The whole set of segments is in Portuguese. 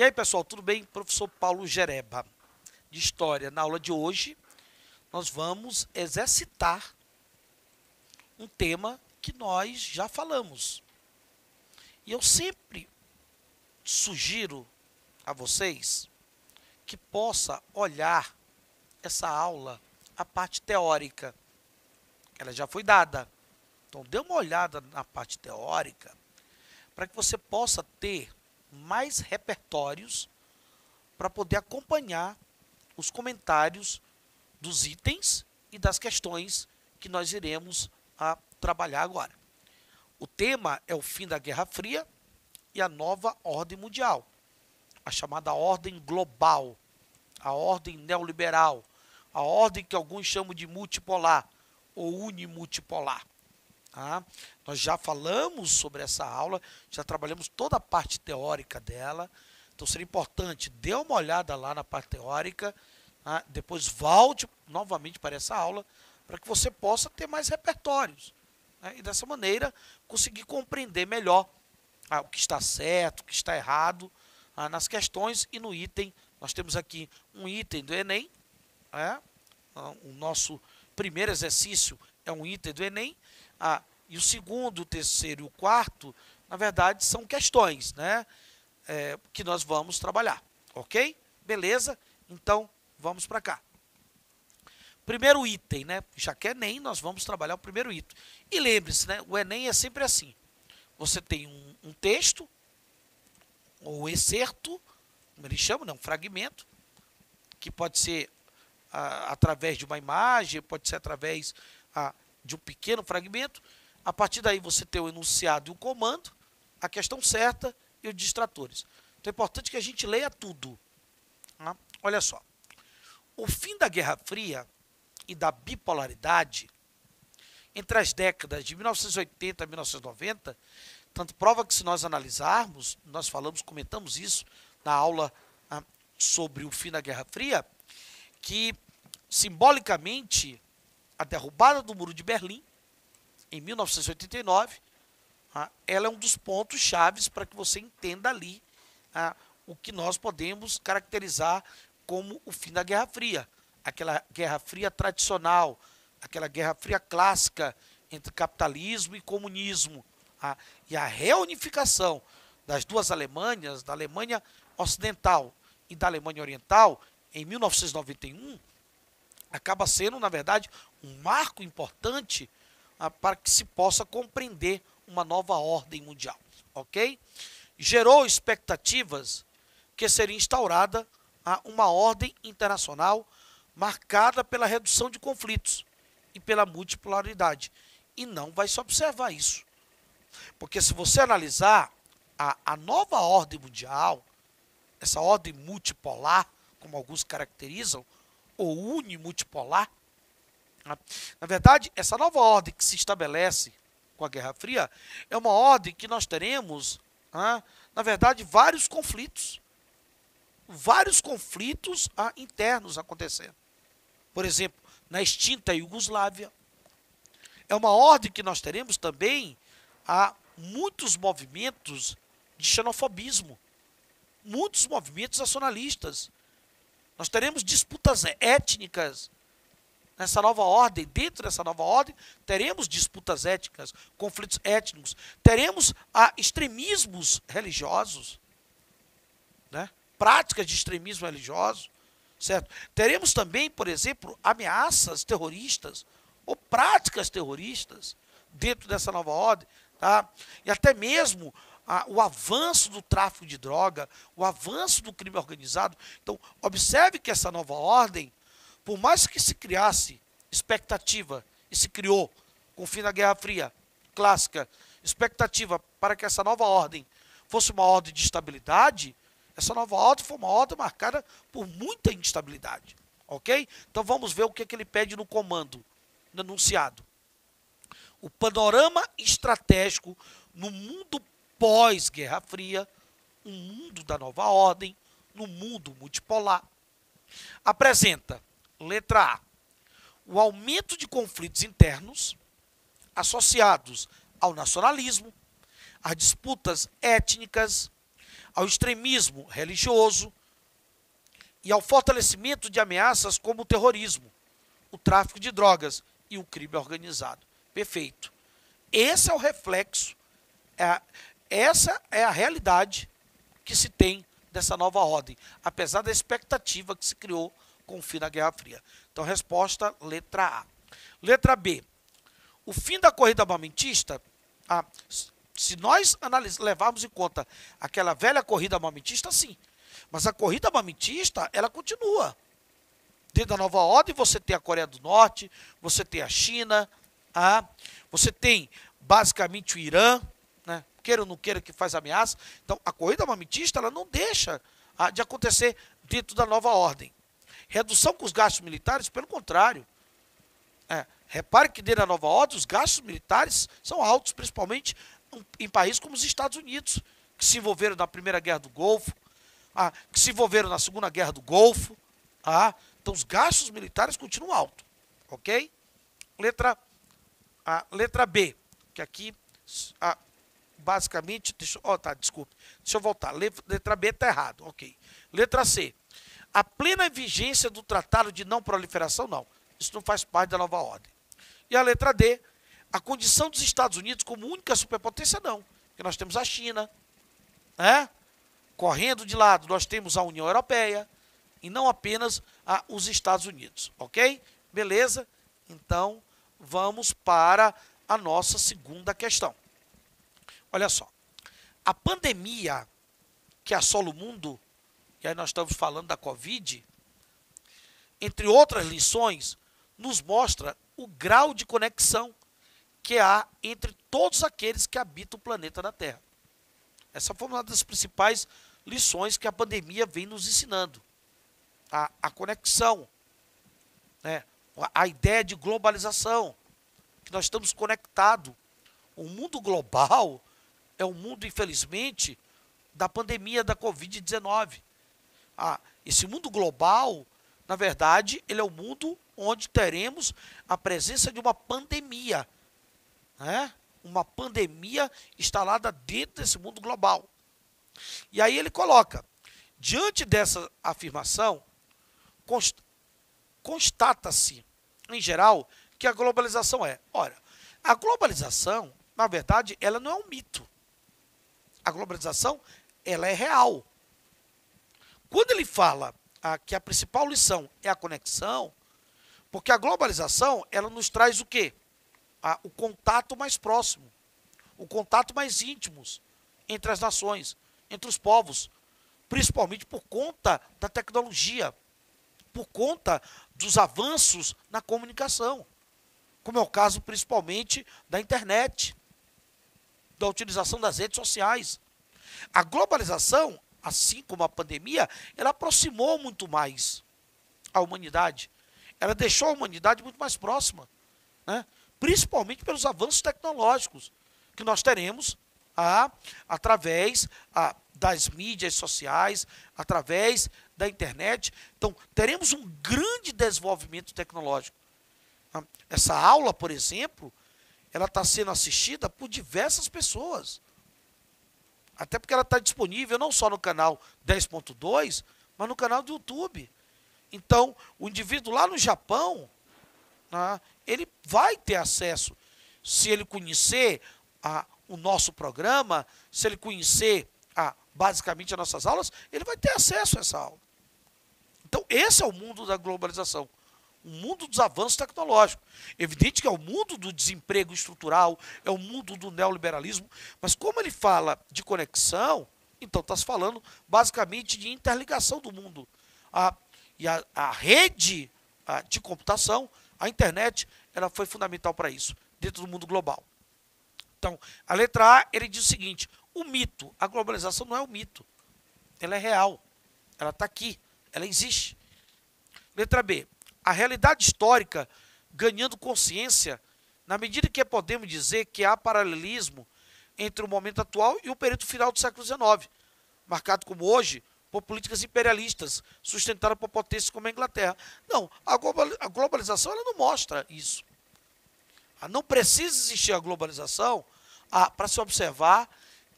aí, pessoal, tudo bem? Professor Paulo Gereba, de História. Na aula de hoje, nós vamos exercitar um tema que nós já falamos. E eu sempre sugiro a vocês que possa olhar essa aula, a parte teórica. Ela já foi dada. Então, dê uma olhada na parte teórica para que você possa ter mais repertórios para poder acompanhar os comentários dos itens e das questões que nós iremos trabalhar agora. O tema é o fim da Guerra Fria e a nova ordem mundial, a chamada ordem global, a ordem neoliberal, a ordem que alguns chamam de multipolar ou unimultipolar. Nós já falamos sobre essa aula, já trabalhamos toda a parte teórica dela, então seria importante, dê uma olhada lá na parte teórica, depois volte novamente para essa aula, para que você possa ter mais repertórios, e dessa maneira conseguir compreender melhor o que está certo, o que está errado nas questões. E no item, nós temos aqui um item do Enem, o nosso primeiro exercício é um item do Enem, e o segundo, o terceiro e o quarto, na verdade, são questões, que nós vamos trabalhar, ok? Beleza? Então, vamos para cá. Primeiro item, já que é Enem, nós vamos trabalhar o primeiro item. E lembre-se, o Enem é sempre assim. Você tem um texto, ou excerto, como eles chamam, um fragmento, que pode ser através de uma imagem, pode ser através de um pequeno fragmento. A partir daí você tem o enunciado e o comando, a questão certa e os distratores. Então é importante que a gente leia tudo. Olha só. O fim da Guerra Fria e da bipolaridade entre as décadas de 1980 e 1990, tanto prova que, se nós analisarmos, nós comentamos isso na aula sobre o fim da Guerra Fria, que simbolicamente a derrubada do Muro de Berlim em 1989, ela é um dos pontos chaves para que você entenda ali o que nós podemos caracterizar como o fim da Guerra Fria. Aquela Guerra Fria tradicional, aquela Guerra Fria clássica entre capitalismo e comunismo. E a reunificação das duas Alemanhas, da Alemanha Ocidental e da Alemanha Oriental, em 1991, acaba sendo, na verdade, um marco importante para que se possa compreender uma nova ordem mundial, ok? Gerou expectativas que seria instaurada uma ordem internacional marcada pela redução de conflitos e pela multipolaridade. E não vai se observar isso. Porque se você analisar a nova ordem mundial, essa ordem multipolar, como alguns caracterizam, ou unimultipolar, na verdade, essa nova ordem que se estabelece com a Guerra Fria é uma ordem que nós teremos, na verdade, vários conflitos internos acontecendo. Por exemplo, na extinta Iugoslávia. É uma ordem que nós teremos também muitos movimentos de xenofobismo, muitos movimentos nacionalistas. Nós teremos disputas étnicas nessa nova ordem. Dentro dessa nova ordem, teremos disputas étnicas, conflitos étnicos, teremos extremismos religiosos, práticas de extremismo religioso, certo? Teremos também, por exemplo, ameaças terroristas ou práticas terroristas dentro dessa nova ordem, e até mesmo o avanço do tráfico de droga, o avanço do crime organizado. Então, observe que essa nova ordem, por mais que se criasse expectativa, e se criou com o fim da Guerra Fria clássica, expectativa para que essa nova ordem fosse uma ordem de estabilidade, essa nova ordem foi uma ordem marcada por muita instabilidade, ok? Então vamos ver o que ele pede no comando, no enunciado. O panorama estratégico no mundo pós-Guerra Fria, um mundo da nova ordem, no mundo multipolar, apresenta, letra A, o aumento de conflitos internos associados ao nacionalismo, às disputas étnicas, ao extremismo religioso e ao fortalecimento de ameaças como o terrorismo, o tráfico de drogas e o crime organizado. Perfeito. Esse é o reflexo, essa é a realidade que se tem dessa nova ordem, apesar da expectativa que se criou com o fim da Guerra Fria. Então, resposta letra A. Letra B. O fim da corrida armamentista, se nós levarmos em conta aquela velha corrida armamentista, sim. Mas a corrida armamentista, ela continua. Dentro da nova ordem, você tem a Coreia do Norte, você tem a China, você tem basicamente o Irã, né? Queira ou não queira que faz ameaça. Então, a corrida armamentista, ela não deixa de acontecer dentro da nova ordem. Redução com os gastos militares, pelo contrário. Repare que dentro da nova ordem, os gastos militares são altos, principalmente em países como os Estados Unidos, que se envolveram na Primeira Guerra do Golfo, que se envolveram na Segunda Guerra do Golfo. Então, os gastos militares continuam altos. Ok? Letra B, que aqui, basicamente, desculpe, deixa eu voltar. Letra B está errado, ok. Letra C, a plena vigência do Tratado de Não Proliferação, não. Isso não faz parte da nova ordem. E a letra D, a condição dos Estados Unidos como única superpotência, não. Porque nós temos a China, correndo de lado, nós temos a União Europeia, e não apenas os Estados Unidos, ok? Beleza? Então, vamos para a nossa segunda questão. Olha só, a pandemia que assola o mundo, e aí nós estamos falando da Covid, entre outras lições, nos mostra o grau de conexão que há entre todos aqueles que habitam o planeta da Terra. Essa foi uma das principais lições que a pandemia vem nos ensinando. A conexão, né? A ideia de globalização, que nós estamos conectados. O mundo global é um mundo, infelizmente, da pandemia da Covid-19. Esse mundo global, na verdade, ele é o mundo onde teremos a presença de uma pandemia, né? Uma pandemia instalada dentro desse mundo global. E aí ele coloca, diante dessa afirmação, constata-se, em geral, que a globalização a globalização, na verdade, ela não é um mito. A globalização, ela é real. Quando ele fala que a principal lição é a conexão, porque a globalização, ela nos traz o quê? O contato mais próximo, o contato mais íntimo entre as nações, entre os povos, principalmente por conta da tecnologia, por conta dos avanços na comunicação, como é o caso principalmente da internet, da utilização das redes sociais. A globalização, assim como a pandemia, ela aproximou muito mais a humanidade. Ela deixou a humanidade muito mais próxima, né? Principalmente pelos avanços tecnológicos que nós teremos através das mídias sociais, através da internet. Então, teremos um grande desenvolvimento tecnológico. Essa aula, por exemplo, ela está sendo assistida por diversas pessoas. Até porque ela está disponível não só no canal 10.2, mas no canal do YouTube. Então, o indivíduo lá no Japão, ele vai ter acesso, se ele conhecer o nosso programa, se ele conhecer basicamente as nossas aulas, ele vai ter acesso a essa aula. Então, esse é o mundo da globalização, o mundo dos avanços tecnológicos. Evidente que é o mundo do desemprego estrutural, é o mundo do neoliberalismo, mas como ele fala de conexão, então está se falando basicamente de interligação do mundo. E a rede de computação, a internet, ela foi fundamental para isso, dentro do mundo global. Então, a letra A, ele diz o seguinte, o mito, a globalização não é um mito, ela é real, ela está aqui, ela existe. Letra B, a realidade histórica ganhando consciência, na medida que podemos dizer que há paralelismo entre o momento atual e o período final do século XIX, marcado como hoje por políticas imperialistas, sustentadas por potências como a Inglaterra. Não, a globalização ela não mostra isso. Não precisa existir a globalização para se observar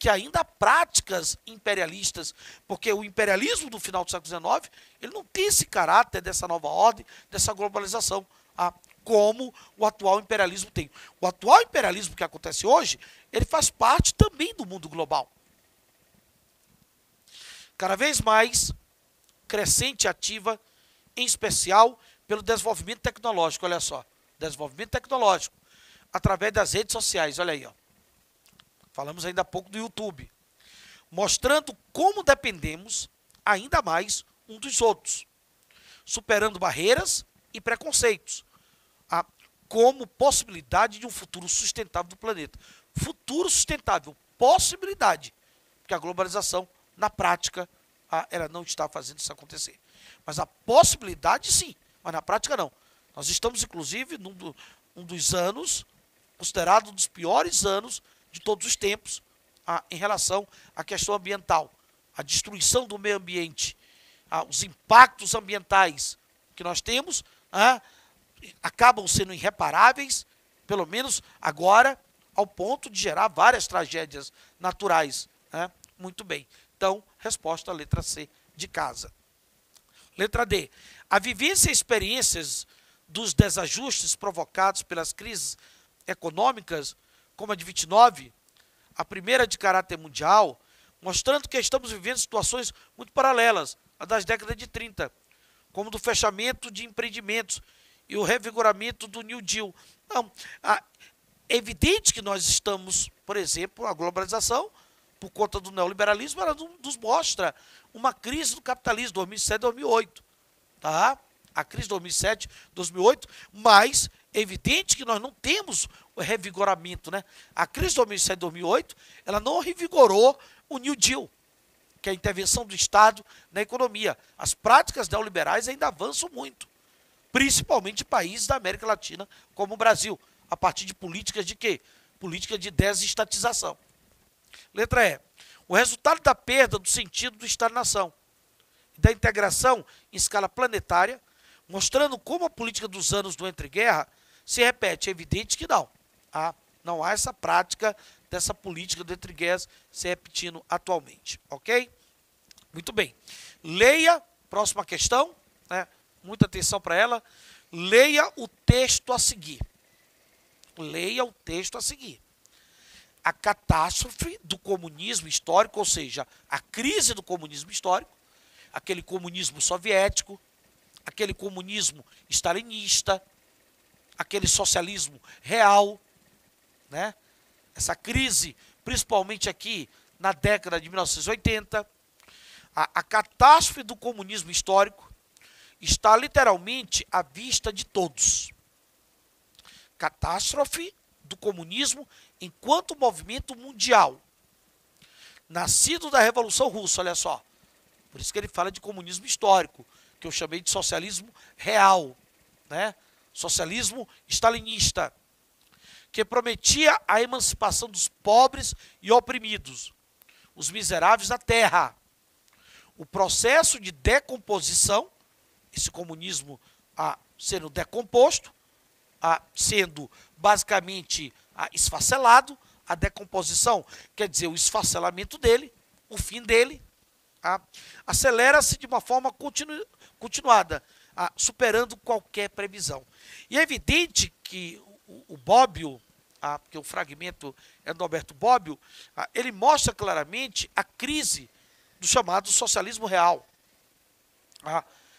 que ainda há práticas imperialistas, porque o imperialismo do final do século XIX, ele não tem esse caráter dessa nova ordem, dessa globalização, como o atual imperialismo tem. O atual imperialismo que acontece hoje, ele faz parte também do mundo global. Cada vez mais crescente e ativa, em especial pelo desenvolvimento tecnológico, olha só, desenvolvimento tecnológico, através das redes sociais, olha aí, ó. Falamos ainda há pouco do YouTube, mostrando como dependemos ainda mais um dos outros, superando barreiras e preconceitos, como possibilidade de um futuro sustentável do planeta. Futuro sustentável, possibilidade, porque a globalização, na prática, ela não está fazendo isso acontecer. Mas a possibilidade, sim, mas na prática, não. Nós estamos, inclusive, num dos anos, considerado um dos piores anos de todos os tempos, em relação à questão ambiental, a destruição do meio ambiente, os impactos ambientais que nós temos, acabam sendo irreparáveis, pelo menos agora, ao ponto de gerar várias tragédias naturais. Muito bem. Então, resposta à letra C de casa. Letra D. A vivência e experiências dos desajustes provocados pelas crises econômicas, como a de 29, a primeira de caráter mundial, mostrando que estamos vivendo situações muito paralelas às das décadas de 30, como do fechamento de empreendimentos e o revigoramento do New Deal. Não, é evidente que nós estamos, por exemplo, a globalização, por conta do neoliberalismo, ela nos mostra uma crise do capitalismo, 2007, 2008. Tá? A crise de 2007, 2008, mas é evidente que nós não temos o revigoramento, né? A crise de 2007, 2008, ela não revigorou o New Deal, que é a intervenção do Estado na economia. As práticas neoliberais ainda avançam muito, principalmente em países da América Latina, como o Brasil, a partir de políticas de quê? Política de desestatização. Letra E. O resultado da perda do sentido do Estado-nação, da integração em escala planetária, mostrando como a política dos anos do entre-guerra se repete. É evidente que não. Não há essa prática dessa política do entre-guerras se repetindo atualmente. Ok? Muito bem. Leia, próxima questão, muita atenção para ela. Leia o texto a seguir. Leia o texto a seguir. A catástrofe do comunismo histórico, ou seja, a crise do comunismo histórico, aquele comunismo soviético, aquele comunismo stalinista, aquele socialismo real, né? Essa crise, principalmente aqui na década de 1980, a catástrofe do comunismo histórico está literalmente à vista de todos. Catástrofe do comunismo enquanto movimento mundial, nascido da Revolução Russa, olha só. Por isso que ele fala de comunismo histórico, que eu chamei de socialismo real, né? Socialismo stalinista, que prometia a emancipação dos pobres e oprimidos, os miseráveis da terra. O processo de decomposição, esse comunismo sendo decomposto, sendo basicamente esfacelado, a decomposição quer dizer o esfacelamento dele, o fim dele, acelera-se de uma forma continuada, superando qualquer previsão. E é evidente que o Bobbio, porque o fragmento é do Alberto Bobbio, ele mostra claramente a crise do chamado socialismo real.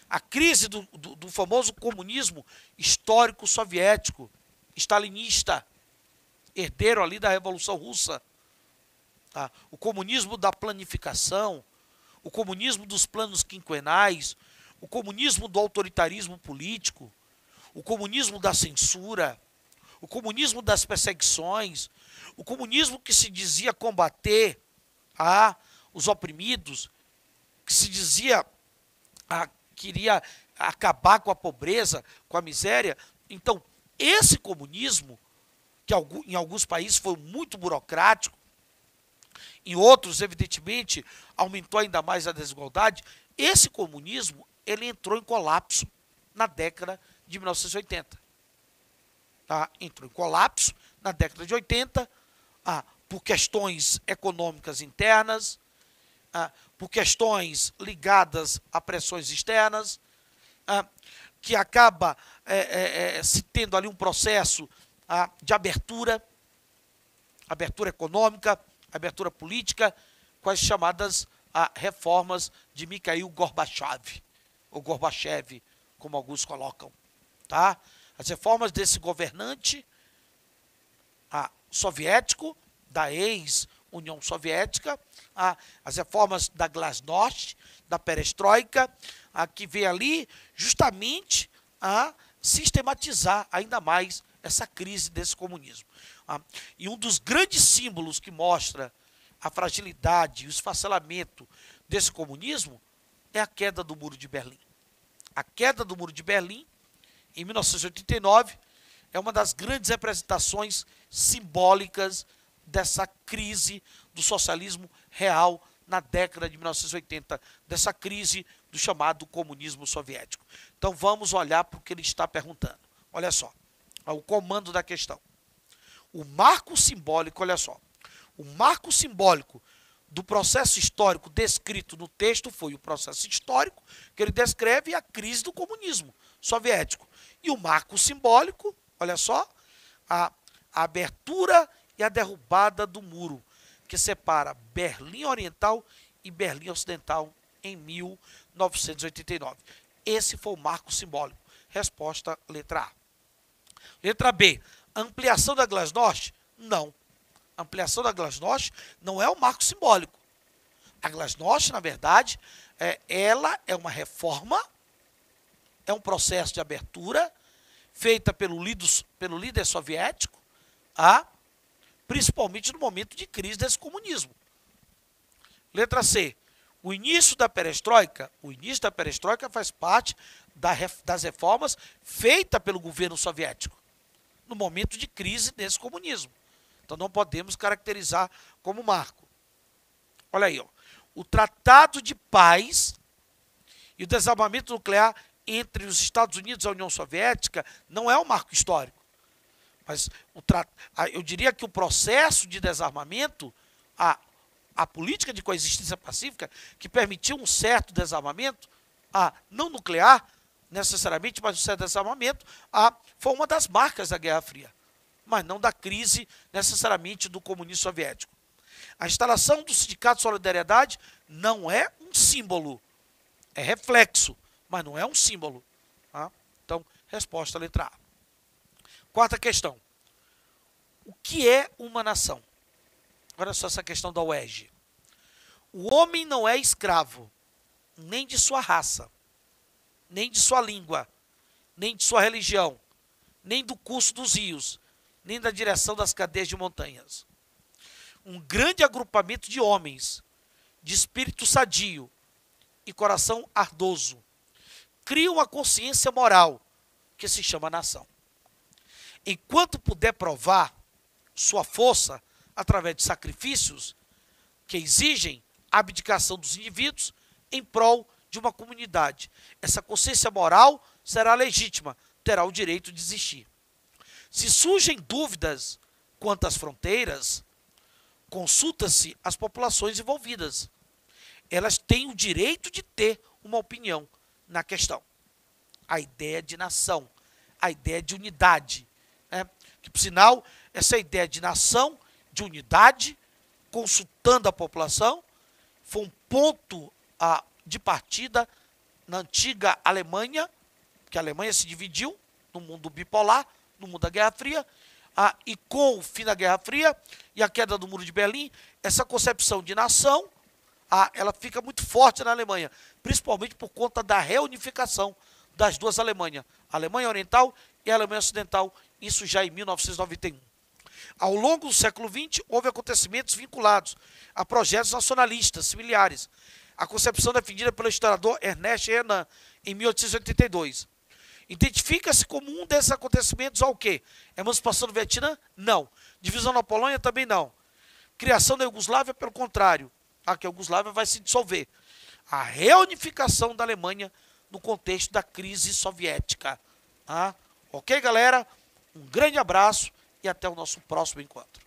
A crise do famoso comunismo histórico soviético, stalinista, herdeiro ali da Revolução Russa. O comunismo da planificação, o comunismo dos planos quinquenais, o comunismo do autoritarismo político, o comunismo da censura, o comunismo das perseguições, o comunismo que se dizia combater os oprimidos, que se dizia queria acabar com a pobreza, com a miséria. Então, esse comunismo, que em alguns países foi muito burocrático, em outros, evidentemente, aumentou ainda mais a desigualdade, esse comunismo ele entrou em colapso na década de 1980. Entrou em colapso na década de 80, por questões econômicas internas, por questões ligadas a pressões externas, que acaba se tendo ali um processo de abertura econômica, abertura política, com as chamadas reformas de Mikhail Gorbachev, ou Gorbachev, como alguns colocam. Tá? As reformas desse governante soviético, da ex-União Soviética, as reformas da Glasnost, da Perestroika, que vem ali justamente a sistematizar ainda mais essa crise desse comunismo. E um dos grandes símbolos que mostra a fragilidade e o esfacelamento desse comunismo é a queda do Muro de Berlim. A queda do Muro de Berlim, em 1989, é uma das grandes representações simbólicas dessa crise do socialismo real na década de 1980, dessa crise do chamado comunismo soviético. Então vamos olhar para o que ele está perguntando. Olha só, o comando da questão. O marco simbólico, olha só, o marco simbólico do processo histórico descrito no texto foi o processo histórico que ele descreve a crise do comunismo soviético. E o marco simbólico, olha só, a abertura e a derrubada do muro que separa Berlim Oriental e Berlim Ocidental em 1989. Esse foi o marco simbólico. Resposta letra A. Letra B. Ampliação da Glasnost? Não. A ampliação da Glasnost não é um marco simbólico. A Glasnost, na verdade, ela é uma reforma, é um processo de abertura feita pelo líder soviético, principalmente no momento de crise desse comunismo. Letra C. O início da perestroika faz parte das reformas feitas pelo governo soviético no momento de crise desse comunismo. Então não podemos caracterizar como marco. Olha aí, ó. O Tratado de Paz e o desarmamento nuclear entre os Estados Unidos e a União Soviética não é um marco histórico. Mas eu diria que o processo de desarmamento, a política de coexistência pacífica, que permitiu um certo desarmamento, não nuclear necessariamente, mas um certo desarmamento, foi uma das marcas da Guerra Fria, mas não da crise necessariamente do comunismo soviético. A instalação do Sindicato de Solidariedade não é um símbolo, é reflexo, mas não é um símbolo. Então, resposta letra A. Quarta questão. O que é uma nação? Olha só essa questão da UERJ. O homem não é escravo, nem de sua raça, nem de sua língua, nem de sua religião, nem do curso dos rios, nem da direção das cadeias de montanhas. Um grande agrupamento de homens, de espírito sadio e coração ardoso, cria uma consciência moral que se chama nação. Enquanto puder provar sua força através de sacrifícios que exigem a abdicação dos indivíduos em prol de uma comunidade, essa consciência moral será legítima, terá o direito de existir. Se surgem dúvidas quanto às fronteiras, consulta-se as populações envolvidas. Elas têm o direito de ter uma opinião na questão. A ideia de nação, a ideia de unidade, que, por sinal, essa ideia de nação, de unidade, consultando a população, foi um ponto de partida na antiga Alemanha, que a Alemanha se dividiu no mundo bipolar, no mundo da Guerra Fria, e com o fim da Guerra Fria e a queda do Muro de Berlim, essa concepção de nação, ela fica muito forte na Alemanha, principalmente por conta da reunificação das duas Alemanhas, a Alemanha Oriental e a Alemanha Ocidental, isso já em 1991. Ao longo do século XX, houve acontecimentos vinculados a projetos nacionalistas similares, a concepção defendida pelo historiador Ernest Renan, em 1882. Identifica-se como um desses acontecimentos ao quê? Emancipação do Vietnã? Não. Divisão da Polônia? Também não. Criação da Iugoslávia? Pelo contrário. Que a Iugoslávia vai se dissolver. A reunificação da Alemanha no contexto da crise soviética. Ok, galera? Um grande abraço e até o nosso próximo encontro.